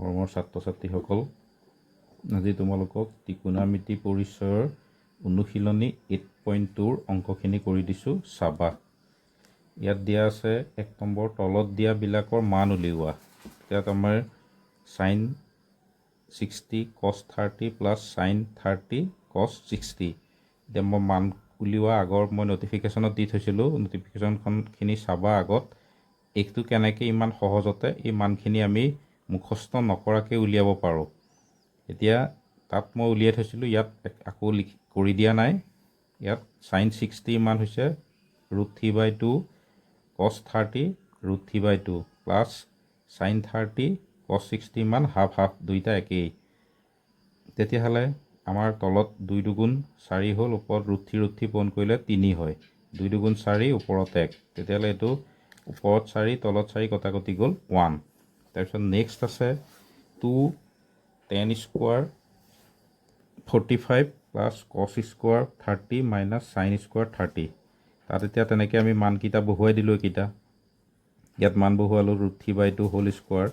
মৰমৰ ছাত্ৰ ছাত্ৰীসকল, আজি তোমালোকক ত্ৰিকোণমিতি পৰিচয়ৰ অনুশীলনী 8.2ৰ অংকখিনি কৰি দিছোঁ। চাবা, ইয়াত দিয়া আছে 1 নম্বৰ তলত দিয়াবিলাকৰ মান উলিওৱা। ইয়াত আমাৰ sin 60 cos 30 plus sin 30 cos 60। এতিয়া মই মান উলিওৱা আগৰ মই নটিফিকেশ্যনত দি থৈছিলোঁ, নটিফিকেশ্যনখনখিনি চাবা আগত। এইটো কেনেকৈ ইমান সহজতে এই মানখিনি আমি মুখস্থ নকৰাকৈ উলিয়াব পাৰোঁ। এতিয়া তাত মই উলিয়াই থৈছিলোঁ, ইয়াত আকৌ কৰি দিয়া নাই। ইয়াত sin 60 মান হৈছে √3/2 cos 30 √3/2 প্লাছ sin 30 cos 60 মান হাফ হাফ, দুইটা একেই। তেতিয়াহ'লে আমাৰ তলত 2 দুগুণ 4 হ'ল, ওপৰত √3 পূৰণ কৰিলে 3 হয়। 2 দুগুণ 4 ওপৰত 1, তেতিয়াহ'লে এইটো ওপৰত 4 তলত 4 কটাকটি গ'ল 1। তাৰপিছত নেক্সট আছে 2 tan square 45 plus cos square 30 minus sin square 30। তাত এতিয়া তেনেকৈ আমি মানকেইটা বহুৱাই দিলোঁ। এইকেইটা ইয়াত মান বহুৱালোঁ √3/2 whole square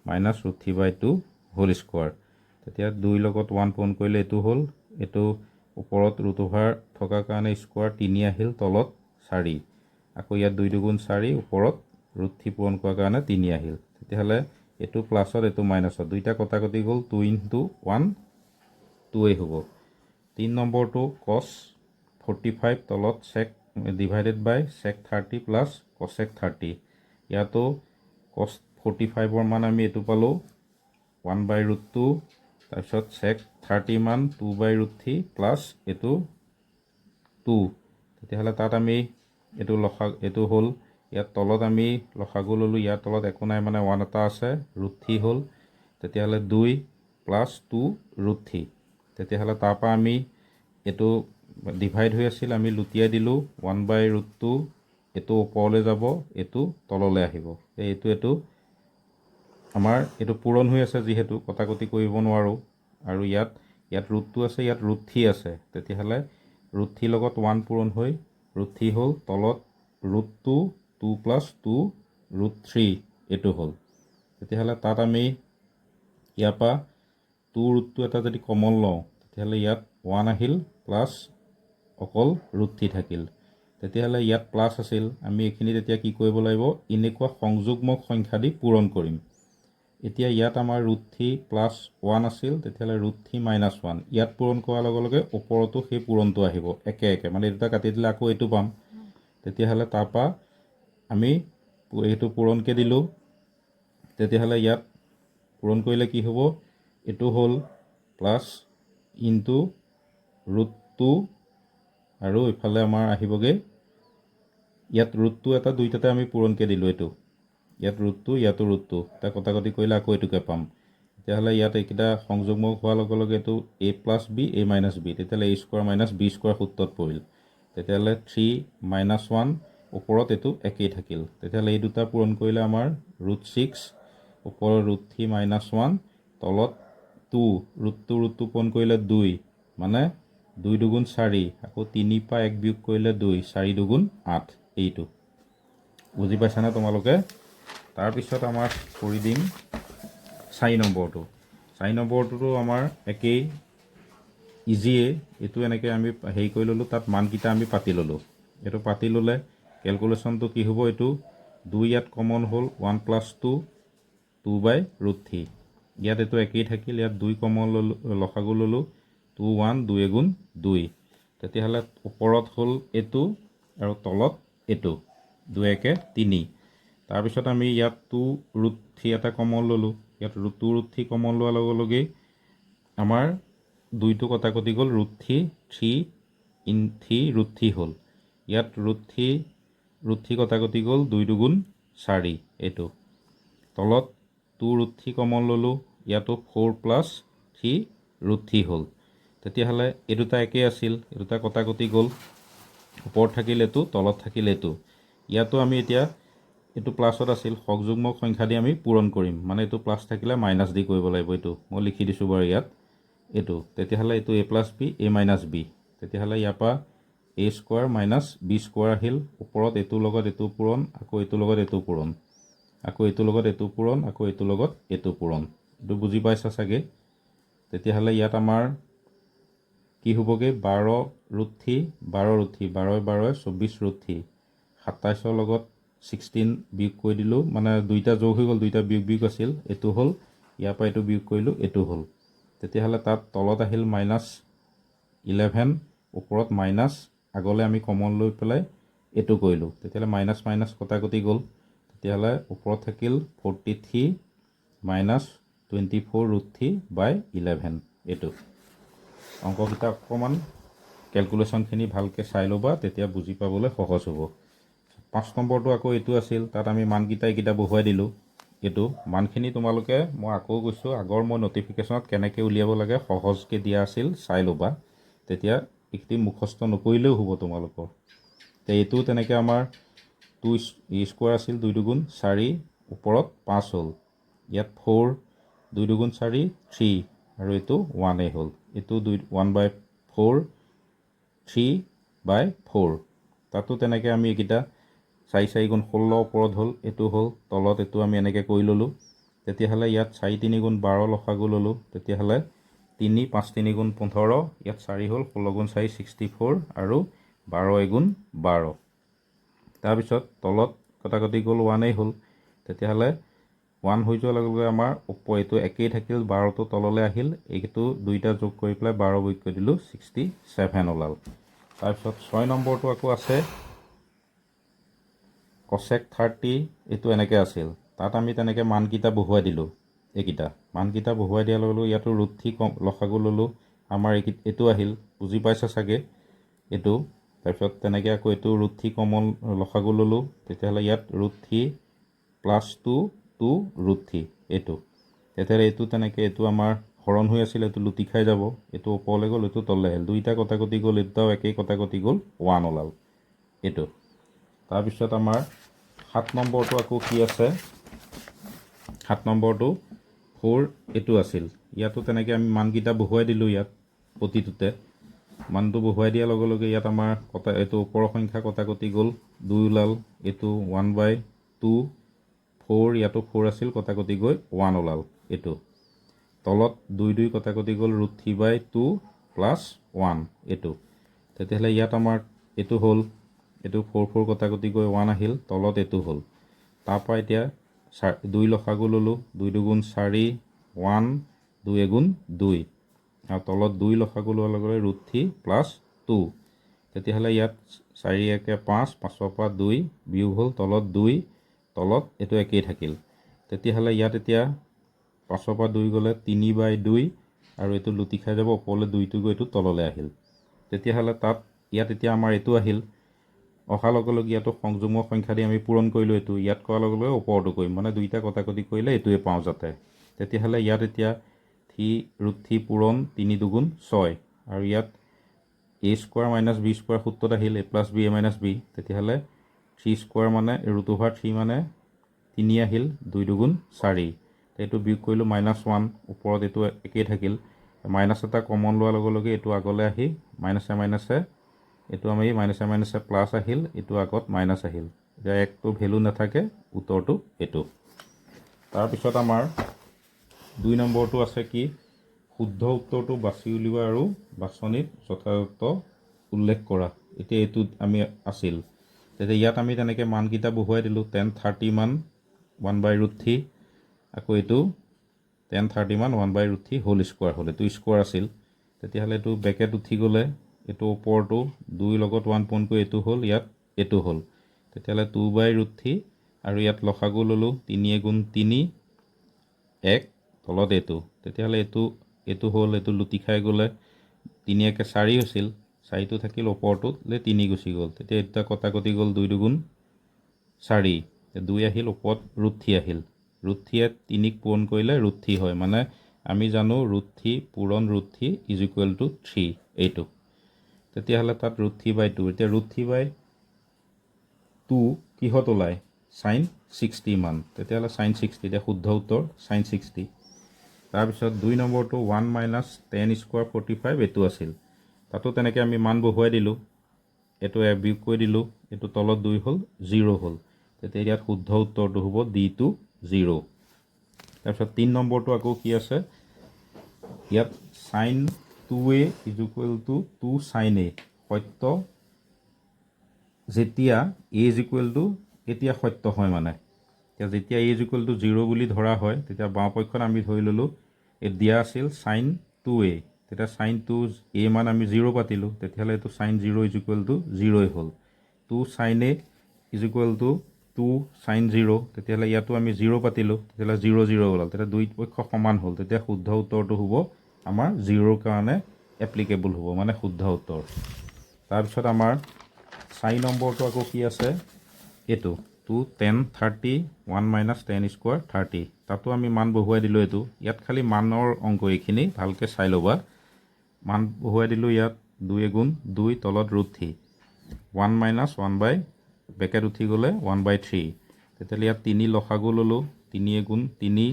minus √3/2 whole square. তেতিয়া 2 লগত 1 পূৰণ কৰিলে এইটো হ'ল, এইটো ওপৰত √over থকাৰ কাৰণে স্কোৱাৰ 3 আহিল, তলত 4। আকৌ ইয়াত 2 দুগুণ 4 ওপৰত √3 পূৰণ কৰাৰ কাৰণে 3 আহিল। তেতিয়াহ'লে এইটো প্লাছত এইটো মাইনাছত, দুইটা কটাকটি গ'ল, 2 × 1 2 হ'ব। 3 নম্বৰটো cos 45 তলত sec ডিভাইডেড বাই sec 30 প্লাছ cosec 30। ইয়াতো cos 45ৰ মান আমি এইটো পালোঁ 1/√2, তাৰপিছত sec 30 মান 2/√3 প্লাছ এইটো 2। তেতিয়াহ'লে তাত আমি এইটো হ'ল, ইয়াত তলত আমি লসাগু ল'লোঁ, ইয়াৰ তলত একো নাই মানে 1 এটা আছে, √3 হ'ল। তেতিয়াহ'লে 2 প্লাছ 2 √3। তেতিয়াহ'লে তাৰপৰা আমি এইটো ডিভাইড হৈ আছিল, আমি লুটিয়াই দিলোঁ 1/√2, এইটো ওপৰলৈ যাব, এইটো তললৈ আহিব। এইটো আমাৰ এইটো পূৰণ হৈ আছে, যিহেতু কটাকটি কৰিব নোৱাৰোঁ। আৰু ইয়াত √2 আছে, ইয়াত √3 আছে। তেতিয়াহ'লে √3 লগত 1 পূৰণ হৈ √3 হ'ল, তলত √2 2 প্লাছ 2 √3 এইটো হ'ল। তেতিয়াহ'লে তাত আমি ইয়াৰ পৰা 2√2 এটা যদি কমন লওঁ, তেতিয়াহ'লে ইয়াত 1 আহিল, প্লাছ অকল √3 থাকিল। তেতিয়াহ'লে ইয়াত প্লাছ আছিল, আমি এইখিনি তেতিয়া কি কৰিব লাগিব, এনেকুৱা সংযোগমক সংখ্যা দি পূৰণ কৰিম। এতিয়া ইয়াত আমাৰ √3 প্লাছ 1 আছিল, তেতিয়াহ'লে √3 মাইনাছ 1 ইয়াত পূৰণ কৰাৰ লগে লগে ওপৰতো সেই পূৰণটো আহিব একে একে, মানে এই দুটা কাটি দিলে আকৌ এইটো পাম। তেতিয়াহ'লে তাৰপৰা আমি এইটো পূৰণকৈ দিলোঁ। তেতিয়াহ'লে ইয়াত পূৰণ কৰিলে কি হ'ব, এইটো হ'ল প্লাছ ইনটু √2, আৰু ইফালে আমাৰ আহিবগৈ ইয়াত √2 এটা, দুইটাতে আমি পূৰণকৈ দিলোঁ। এইটো ইয়াত √2, ইয়াতো √2, এটা কটাকটি কৰিলে আকৌ এইটোকে পাম। তেতিয়াহ'লে ইয়াত এইকেইটা সংযোগমক হোৱাৰ লগে লগে এইটো a plus b a minus b, তেতিয়াহ'লে a square minus b square সূত্ৰত পৰিল। তেতিয়াহ'লে 3 মাইনাছ 1 ওপৰত এইটো একেই থাকিল। তেতিয়াহ'লে এই দুটা পূৰণ কৰিলে আমাৰ √6 ওপৰত √3 মাইনাছ 1, তলত 2 √2 পূৰণ কৰিলে 2, মানে 2 দুগুণ 4, আকৌ 3 পৰা 1 বিয়োগ কৰিলে 2, 4 দুগুণ 8। এইটো বুজি পাইছানে তোমালোকে? তাৰপিছত আমাৰ কৰি দিম 4 নম্বৰটো। 4 নম্বৰটোতো আমাৰ একেই, ইজিয়ে। এইটো এনেকৈ আমি হেৰি কৰি ল'লোঁ, তাত মানকেইটা আমি পাতি ল'লোঁ। এইটো পাতি ল'লে কেলকুলেশ্যনটো কি হ'ব, এইটো 2 ইয়াত কমন হ'ল, 1 প্লাছ 2 2/√3। ইয়াত এইটো একেই থাকিল, ইয়াত 2 কমন ল'লোঁ, লসাগু ল'লোঁ, 2 1 2 এগুণ 2। তেতিয়াহ'লে ওপৰত হ'ল এইটো আৰু তলত এইটো, 2 1 3। তাৰপিছত আমি ইয়াত 2√3 এটা কমন ল'লোঁ, ইয়াত 2√3 কমন লোৱাৰ লগে লগেই আমাৰ 2টো কটাকটি গ'ল, √3 3 √3 হ'ল। ইয়াত √3 কটাকটি গ'ল, 2 দুগুণ 4, এইটো তলত 2√3 কমন ল'লোঁ, ইয়াতো 4 প্লাছ 3 √3 হ'ল। তেতিয়াহ'লে এই দুটা একেই আছিল, এই দুটা কটাকটি গ'ল, ওপৰত থাকিল এইটো, তলত থাকিল এইটো। ইয়াতো আমি এতিয়া এইটো প্লাছত আছিল, সংযোগমক সংখ্যা দি আমি পূৰণ কৰিম, মানে এইটো প্লাছ থাকিলে মাইনাছ দি কৰিব লাগিব। এইটো মই লিখি দিছোঁ বাৰু ইয়াত এইটো। তেতিয়াহ'লে এইটো a plus b a minus b। তেতিয়াহ'লে ইয়াৰ পৰা a square minus b square আহিল, ওপৰত এইটোৰ লগত এইটো পূৰণ, আকৌ এইটোৰ লগত এইটো পূৰণ, আকৌ এইটোৰ লগত এইটো পূৰণ, আকৌ এইটোৰ লগত এইটো পূৰণ। এইটো বুজি পাইছা চাগে তেতিয়াহ'লে ইয়াত আমাৰ কি হ'বগৈ 12√3 27ৰ লগত 16 বিয়োগ কৰি দিলোঁ মানে দুইটা যোগ হৈ গ'ল দুইটা বিয়োগ আছিল এইটো হ'ল ইয়াৰ পৰা এইটো বিয়োগ কৰিলোঁ এইটো হ'ল তেতিয়াহ'লে তাত তলত আহিল -11 ওপৰত মাইনাছ আগলৈ আমি কমন লৈ পেলাই এইটো কৰিলোঁ তেতিয়াহ'লে মাইনাছ মাইনাছ কটাকটি গ'ল তেতিয়াহ'লে ওপৰত থাকিল 43 - 24√3/11 এইটো অংককেইটা অকণমান কেলকুলেশ্যনখিনি ভালকৈ চাই ল'বা তেতিয়া বুজি পাবলৈ সহজ হ'ব 5 নম্বৰটো আকৌ এইটো আছিল তাত আমি মানকেইটা এইকেইটা বহুৱাই দিলোঁ এইটো মানখিনি তোমালোকে মই আকৌ কৈছোঁ আগৰ মই নটিফিকেশ্যনত কেনেকৈ উলিয়াব লাগে সহজকৈ দিয়া আছিল চাই ল'বা তেতিয়া এইখিনি মুখস্থ নকৰিলেও হ'ব তোমালোকৰ এইটো তেনেকৈ আমাৰ 2 স্কোৱাৰ আছিল 2 দুগুণ 4 ওপৰত 5 হ'ল ইয়াত 4 2 দুগুণ 4 3 আৰু এইটো 1 হ'ল এইটো 1/4 3/4 তাতো তেনেকৈ আমি এইকেইটা 4 4 গুণ 16 ওপৰত হ'ল এইটো হ'ল তলত এইটো আমি এনেকৈ কৰি ল'লোঁ তেতিয়াহ'লে ইয়াত 4 3 গুণ 12 লসাগু ল'লোঁ তেতিয়াহ'লে 3 5 3 গুণ 15 ইয়াত 4 হ'ল 16 গুণ 4 64 আৰু 12 গুণ 12 তাৰপিছত তলত কটাকটি গ'ল 1 হ'ল তেতিয়াহ'লে 1 হৈ যোৱাৰ লগে লগে আমাৰ ওপৰ এইটো একেই থাকিল 12টো তললৈ আহিল এইটো দুইটা যোগ কৰি পেলাই 12 বিয়োগ কৰি দিলোঁ 67 ওলাল তাৰপিছত 6 নম্বৰটো আকৌ আছে cosec 30 এইটো এনেকৈ আছিল তাত আমি তেনেকৈ মানকেইটা বহুৱাই দিলোঁ এইকেইটা মানকেইটা বহুৱাই দিয়াৰ লগে লগে ইয়াতো √3 লসাগু ল'লোঁ আমাৰ এইটো আহিল বুজি পাইছা চাগে এইটো তাৰপিছত তেনেকৈ আকৌ এইটো √3 কমন লসাগু ল'লোঁ তেতিয়াহ'লে ইয়াত √3 + 2 2√3 এইটো তেতিয়াহ'লে এইটো তেনেকৈ এইটো আমাৰ হৰণ হৈ আছিল এইটো লুটি খাই যাব এইটো ওপৰলৈ গ'ল এইটো তললৈ আহিল দুইটা কটাকটি গ'ল এইটাও একেই কটাকটি গ'ল 1 ওলাল এইটো তাৰপিছত আমাৰ 7 নম্বৰটো আকৌ কি আছে 7 নম্বৰটো 4 এইটো আছিল ইয়াতো তেনেকৈ আমি মানকেইটা বহুৱাই দিলোঁ ইয়াত প্ৰতিটোতে মানটো বহুৱাই দিয়াৰ লগে লগে ইয়াত আমাৰ এইটো ওপৰৰ সংখ্যা কটাকটি গ'ল 2 ওলাল এইটো 1/2 4 ইয়াতো 4 আছিল কটাকটি গৈ 1 ওলাল এইটো তলত 2 2 কটাকটি গ'ল √3/2 + 1 এইটো তেতিয়াহ'লে ইয়াত আমাৰ এইটো হ'ল এইটো 4 4 কটাকটি গৈ 1 আহিল তলত এইটো হ'ল তাৰপৰা এতিয়া 2 লসাগু ল'লোঁ 2 দুগুণ 4 1 2 গুণ 2 আৰু তলত 2 লসাগু লোৱাৰ লগে লগে √3 + 2 তেতিয়াহ'লে ইয়াত 4 1 5 5ৰ পৰা 2 বিয়োগ হ'ল তলত 2 তলত এইটো একেই থাকিল তেতিয়াহ'লে ইয়াত এতিয়া 5ৰ পৰা 2 গ'লে 3/2 আৰু এইটো লুটি খাই যাব ওপৰলৈ 2টো গৈ এইটো তললৈ আহিল তেতিয়াহ'লে তাত ইয়াত এতিয়া আমাৰ এইটো আহিল অহাৰ লগে লগে ইয়াতো সংযুগ্ম সংখ্যা দি আমি পূৰণ কৰিলোঁ এইটো ইয়াত কৰাৰ লগে লগে ওপৰটো কৰিম মানে দুইটা কটাকটি কৰিলে এইটোৱে পাওঁ যাতে তেতিয়াহ'লে ইয়াত এতিয়া √3 পূৰণ 3 দুগুণ 6 আৰু ইয়াত a² - b² সূত্ৰত আহিল a + b a - b তেতিয়াহ'লে 3² মানে √3 মানে 3 আহিল 2 দুগুণ 4 এইটো বিয়োগ কৰিলোঁ -1 ওপৰত এইটো একেই থাকিল মাইনাছ এটা কমন লোৱাৰ লগে লগে এইটো আগলৈ আহি মাইনাছে মাইনাছে এইটো আমি মাইনাছে মাইনাছে প্লাছ আহিল এইটো আগত মাইনাছ আহিল এতিয়া একটো ভেলু নাথাকে উত্তৰটো এইটো তাৰপিছত আমাৰ 2 নম্বৰটো আছে কি শুদ্ধ উত্তৰটো বাছি উলিওৱা আৰু বাছনিত যথাযথ উল্লেখ কৰা এতিয়া এইটো আমি আছিল তেতিয়া ইয়াত আমি তেনেকৈ মানকেইটা বহুৱাই দিলোঁ 10 30 মান 1/√3 আকৌ এইটো 10 30 মান 1/√3 হোল স্কোৱাৰ হ'ল এইটো স্কোৱাৰ আছিল তেতিয়াহ'লে এইটো বেকেট উঠি গ'লে এইটো ওপৰটো 2 লগত 1 পূৰণ কৰি এইটো হ'ল ইয়াত এইটো হ'ল তেতিয়াহ'লে 2/√3 আৰু ইয়াত লসাগু ল'লোঁ 3 গুণ 3 1 তলত এইটো তেতিয়াহ'লে এইটো হ'ল এইটো লুটি খাই গ'লে 3 1 4 হৈছিল 4টো থাকিল ওপৰটোলৈ 3 গুচি গ'ল তেতিয়া এটা কটাকটি গ'ল 2 দুগুণ 4 2 আহিল ওপৰত √3 আহিল √3 3ক পূৰণ কৰিলে √3 হয় মানে আমি জানো √3 পূৰণ √3 = 3 এইটো তেতিয়াহ'লে তাত √3/2 এতিয়া √3/2 কিহত ওলায় sin 60 মান তেতিয়াহ'লে sin 60 এতিয়া শুদ্ধ উত্তৰ sin 60 তাৰপিছত 2 নম্বৰটো 1 - 10² 45 এইটো আছিল তাতো তেনেকৈ আমি মান বহুৱাই দিলোঁ এইটো বিয়োগ কৰি দিলোঁ এইটো তলত 2 হ'ল 0 হ'ল তেতিয়া ইয়াত শুদ্ধ উত্তৰটো হ'ব D টো 0 তাৰপিছত 3 নম্বৰটো আকৌ কি আছে ইয়াত sin 2a is equal to 2 sin a সত্য যেতিয়া a ইজ ইকুৱেল টু এতিয়া সত্য হয় মানে যেতিয়া a ইজ ইকুৱেল টু 0 বুলি ধৰা হয় তেতিয়া বাওঁপক্ষত আমি ধৰি ল'লোঁ এই দিয়া আছিল sin 2a তেতিয়া sin 2a মান আমি 0 পাতিলোঁ তেতিয়াহ'লে এইটো sin 0 ইজ ইকুৱেল টু 0 হ'ল 2 sin a is equal to 2 sin 0 তেতিয়াহ'লে ইয়াতো আমি 0 পাতিলোঁ তেতিয়াহ'লে 0 0 ওলাল তেতিয়া দুই পক্ষ সমান হ'ল তেতিয়া শুদ্ধ উত্তৰটো হ'ব আমাৰ 0ৰ কাৰণে এপ্লিকেবল হ'ব মানে শুদ্ধ উত্তৰ তাৰপিছত আমাৰ 4 নম্বৰটো আকৌ কি আছে এইটো 2 10 30 1 minus 10 square 30 তাতো আমি মান বহুৱাই দিলোঁ এইটো ইয়াত খালি মানৰ অংক এইখিনি ভালকৈ চাই ল'বা মান বহুৱাই দিলোঁ ইয়াত 2 গুণ 2 তলত √3 1 minus 1 by বেকেট উঠি গ'লে 1/3 তেতিয়াহ'লে ইয়াত 3 লসাগু ল'লোঁ 3 গুণ 3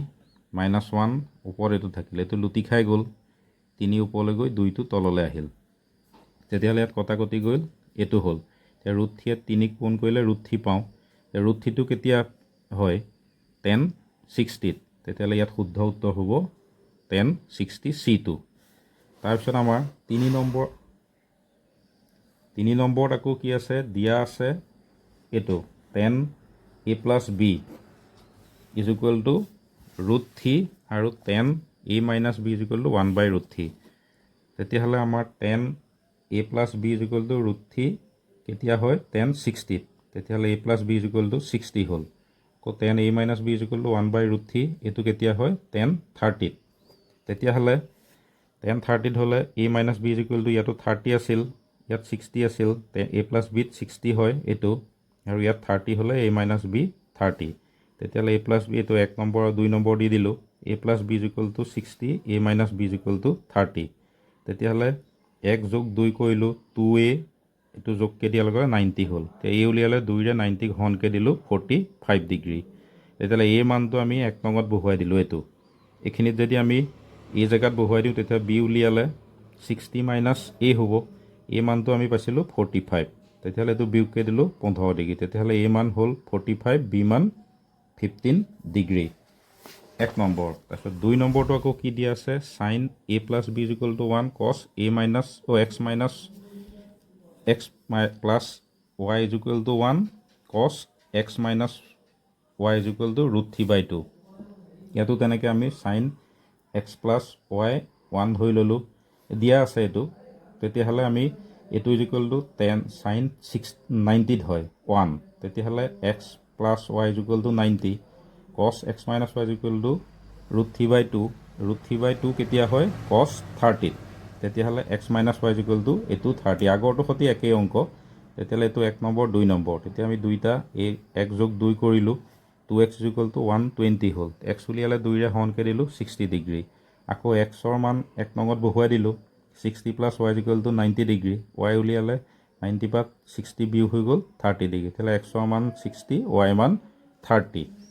minus 1 ওপৰত এইটো থাকিলে এইটো লুটি খাই গ'ল 3 ওপৰলৈ গৈ 2টো তললৈ আহিল তেতিয়াহ'লে ইয়াত কটাকটি গ'ল এইটো হ'ল এতিয়া √3 3ক পূৰণ কৰিলে √3 পাওঁ √3টো কেতিয়া হয় 1060 তেতিয়াহ'লে ইয়াত শুদ্ধ উত্তৰ হ'ব 1060 C2 তাৰপিছত আমাৰ 3 নম্বৰত আকৌ কি আছে দিয়া আছে এইটো 10a plus b is equal to √3 আৰু 10a minus b is equal to 1/√3 তেতিয়াহ'লে আমাৰ 10a plus b is equal to √3 কেতিয়া হয় 1060 তেতিয়াহ'লে a plus b is equal to 60 হ'ল আকৌ 10a minus b is equal to 1/√3 এইটো কেতিয়া হয় 1030 তেতিয়াহ'লে 1030 হ'লে a minus b is equal to ইয়াতো 30 আছিল ইয়াত 60 আছিল a plus b 60 হয় এইটো আৰু ইয়াত 30 হ'লে a minus b 30 তেতিয়াহ'লে a plus b এইটো 1 নম্বৰ আৰু 2 নম্বৰ দি দিলোঁ a plus b is equal to 60 a minus b is equal to 30 তেতিয়াহ'লে 1 যোগ 2 কৰিলোঁ 2a এইটো যোগকৈ দিয়াৰ লগে 90 হ'ল এতিয়া a উলিয়ালে 2ৰে 90ক হৰণকৈ দিলোঁ 45 ডিগ্ৰী তেতিয়াহ'লে a মানটো আমি 1 নঙত বহুৱাই দিলোঁ এইটো এইখিনিত যদি আমি a জেগাত বহুৱাই দিওঁ তেতিয়া b উলিয়ালে 60 minus a হ'ব a মানটো আমি পাইছিলোঁ 45 তেতিয়াহ'লে এইটো বিয়োগকৈ দিলোঁ 15 ডিগ্ৰী তেতিয়াহ'লে a মান হ'ল 45 b মান 15 ডিগ্ৰী 1 নম্বৰ তাৰপিছত 2 নম্বৰটো আকৌ কি দিয়া আছে sin a plus b is equal to 1 cos a minus x minus x plus y is equal to 1 cos x minus y is equal to √3/2 ইয়াতো তেনেকৈ আমি sin x plus y 1 ধৰি ল'লোঁ দিয়া আছে এইটো তেতিয়াহ'লে আমি এইটো ইজ ইকুৱেল টু 10 sin 90 হয় 1 তেতিয়াহ'লে x plus y is equal to 90 cos x minus y is equal to √3/2 √3/2 কেতিয়া হয় cos 30 তেতিয়াহ'লে x minus y is equal to এইটো 30 আগৰটো সৈতে একেই অংক তেতিয়াহ'লে এইটো 1 নম্বৰ 2 নম্বৰ তেতিয়া আমি দুইটা 1 যোগ 2 কৰিলোঁ 2x ইজ ইকুৱেল টু 120 হ'ল x উলিয়ালে 2ৰে হৰণকৈ দিলোঁ 60 ডিগ্ৰী আকৌ xৰ মান 1 নঙত বহুৱাই দিলোঁ 60 plus y is equal to 90 degree y উলিয়ালে 90 পৰা 60 বিয়োগ হৈ গ'ল 30 ডিগ্ৰী তেতিয়াহ'লে xৰ মান 60 y মান 30